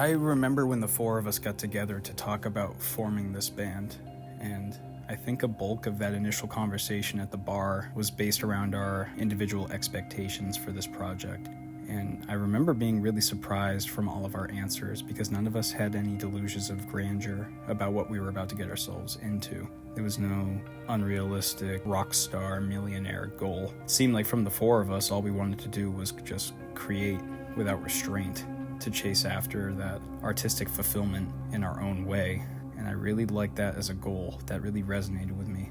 I remember when the four of us got together to talk about forming this band, and I think a bulk of that initial conversation at the bar was based around our individual expectations for this project. And I remember being really surprised from all of our answers because none of us had any delusions of grandeur about what we were about to get ourselves into. There was no unrealistic rock star millionaire goal. It seemed like from the four of us, all we wanted to do was just create without restraint, to chase after that artistic fulfillment in our own way. And I really liked that as a goal. That really resonated with me.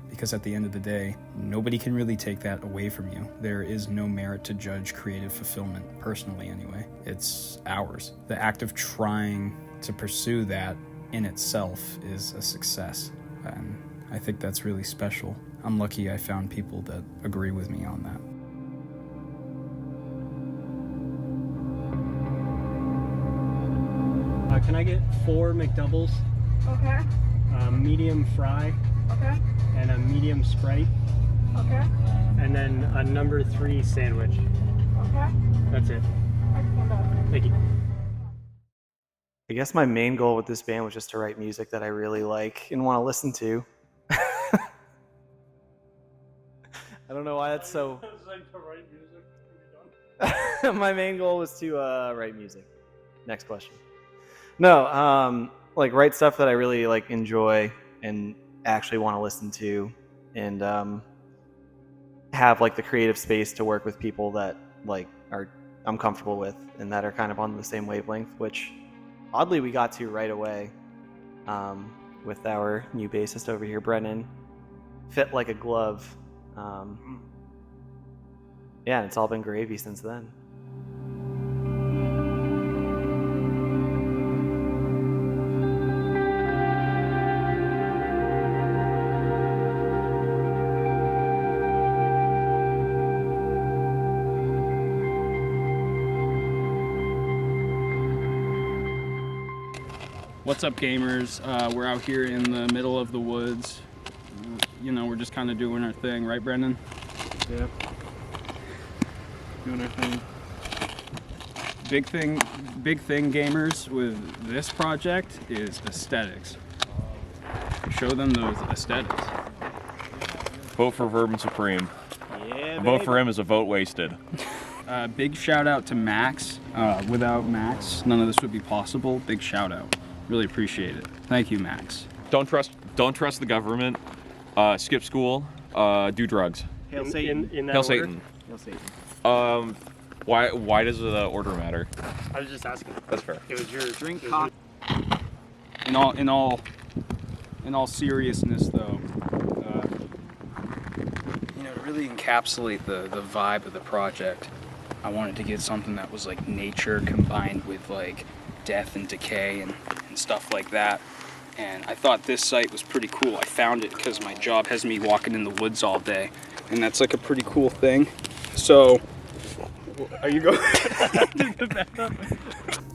Because at the end of the day, nobody can really take that away from you. There is no merit to judge creative fulfillment, personally anyway. It's ours. The act of trying to pursue that in itself is a success. And I think that's really special. I'm lucky I found people that agree with me on that. Can I get 4 McDoubles? Okay. Medium fry. Okay. And a medium Sprite. Okay. And then a number 3 sandwich. Okay. That's it. Excellent. Thank you. I guess my main goal with this band was just to write music that I really like and want to listen to. I don't know why that's so... My main goal was to write music. Next question. No, like write stuff that I really like enjoy and actually want to listen to, and have like the creative space to work with people that like I'm comfortable with and that are kind of on the same wavelength, which oddly we got to right away with our new bassist over here, Brennan. Fit like a glove. Yeah, and it's all been gravy since then. What's up, gamers? We're out here in the middle of the woods. You know, we're just kind of doing our thing, right, Brendan? Yeah. Doing our thing. Big thing, gamers, with this project is aesthetics. Show them those aesthetics. Vote for Vermin Supreme. Yeah, A vote for him is a vote wasted. Big shout out to Max. Without Max, none of this would be possible. Big shout out. Really appreciate it. Thank you, Max. Don't trust the government. Skip school. Do drugs. Hail Satan. In that Hail order? Satan. Hail Satan. Why does the order matter? I was just asking. That's fair. It was your Drink coffee. In all seriousness, though, you know, to really encapsulate the vibe of the project, I wanted to get something that was like nature combined with like death and decay and stuff like that. And I thought this site was pretty cool. I found it because my job has me walking in the woods all day, and that's like a pretty cool thing. So, are you going?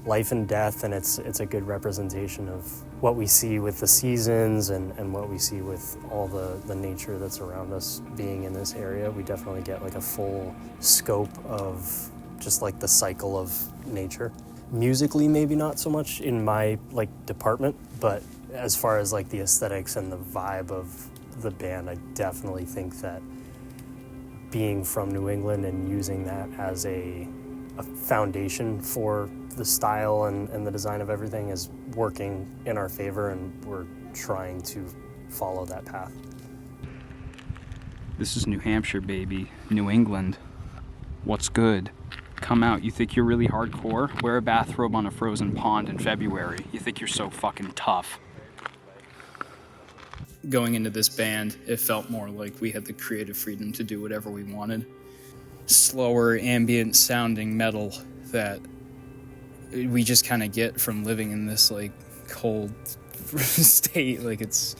Life and death, and it's a good representation of what we see with the seasons and what we see with all the nature that's around us being in this area. We definitely get like a full scope of just like the cycle of nature. Musically, maybe not so much in my like department, but as far as like the aesthetics and the vibe of the band, I definitely think that being from New England and using that as a foundation for the style and the design of everything is working in our favor, and we're trying to follow that path. This is New Hampshire, baby. New England. What's good? Come out. You think you're really hardcore? Wear a bathrobe on a frozen pond in February. You think you're so fucking tough. Going into this band, it felt more like we had the creative freedom to do whatever we wanted. Slower, ambient sounding metal that we just kind of get from living in this like cold state. Like it's,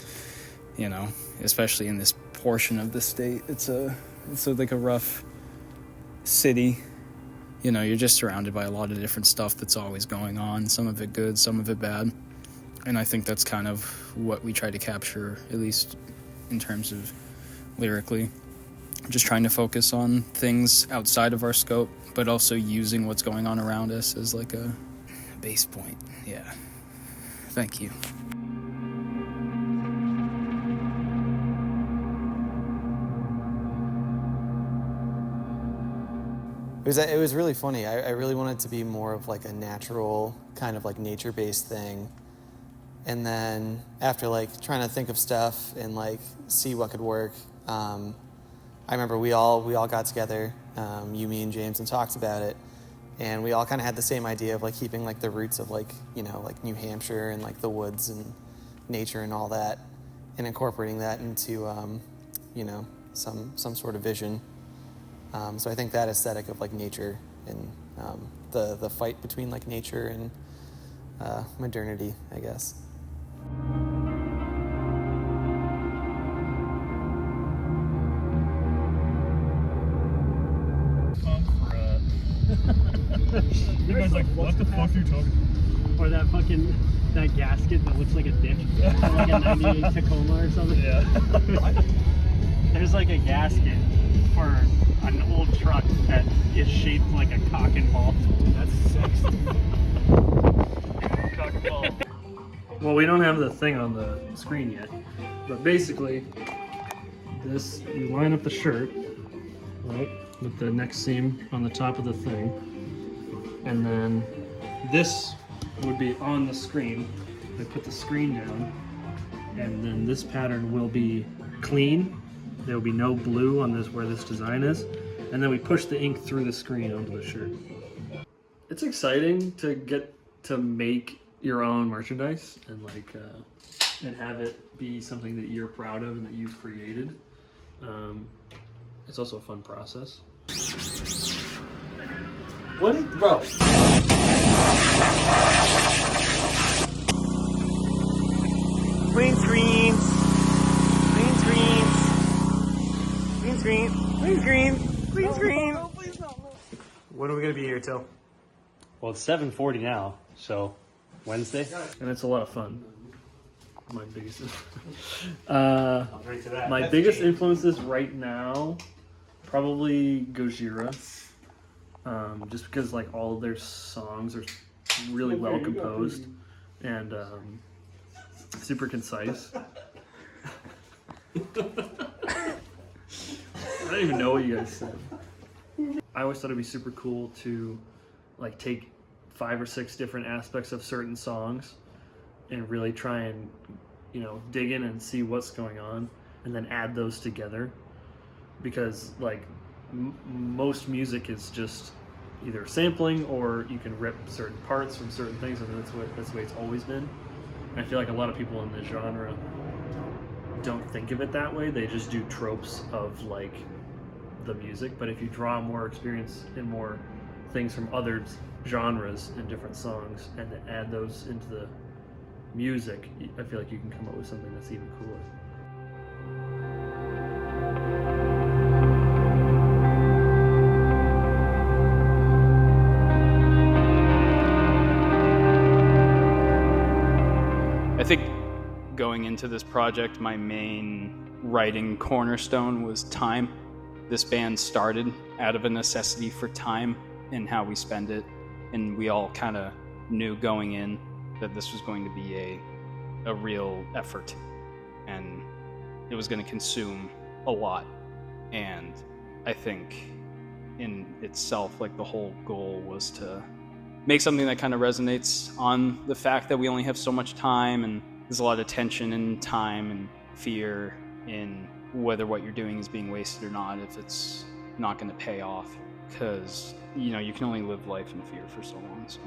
you know, especially in this portion of the state, it's like a rough city. You know, you're just surrounded by a lot of different stuff that's always going on, some of it good, some of it bad. And I think that's kind of what we try to capture, at least in terms of lyrically. Just trying to focus on things outside of our scope, but also using what's going on around us as like a base point, yeah. Thank you. It was really funny. I really wanted it to be more of like a natural, kind of like nature-based thing. And then after like trying to think of stuff and like see what could work, I remember we all got together, you, me, and James, and talked about it. And we all kind of had the same idea of like keeping like the roots of like, you know, like New Hampshire and like the woods and nature and all that, and incorporating that into, you know, some sort of vision. So I think that aesthetic of like nature and the fight between like nature and modernity, I guess. You guys like, what the fuck are you talking about? Or that gasket that looks like a dick. Like a 98 Tacoma or something. Yeah. There's like a gasket for an old truck that is shaped like a cock and ball. That's sexy. Cock and ball. Well, we don't have the thing on the screen yet, but basically, this, you line up the shirt, right, with the neck seam on the top of the thing, and then this would be on the screen. I put the screen down, and then this pattern will be clean. There will be no blue on this where this design is, and then we push the ink through the screen onto the shirt. It's exciting to get to make your own merchandise and like and have it be something that you're proud of and that you've created. It's also a fun process. What, bro? Green screen. Green screen. Green screen. Green screen. Green screen. When are we gonna be here till? Well, it's 7:40 now, so Wednesday, and it's a lot of fun. My biggest, my biggest influences right now, probably Gojira, just because like all of their songs are really well composed and super concise. I don't even know what you guys said. I always thought it'd be super cool to like take 5 or 6 different aspects of certain songs and really try and, you know, dig in and see what's going on and then add those together, because like most music is just either sampling or you can rip certain parts from certain things, and that's the way it's always been. And I feel like a lot of people in the genre don't think of it that way. They just do tropes of like the music. But if you draw more experience and more things from other genres and different songs and then add those into the music, I feel like you can come up with something that's even cooler. I think going into this project, my main writing cornerstone was time. This band started out of a necessity for time and how we spend it, and we all kind of knew going in that this was going to be a real effort, and it was going to consume a lot. And I think in itself, like the whole goal was to make something that kind of resonates on the fact that we only have so much time, and there's a lot of tension and time and fear in whether what you're doing is being wasted or not, if it's not going to pay off, because you know you can only live life in fear for so long. So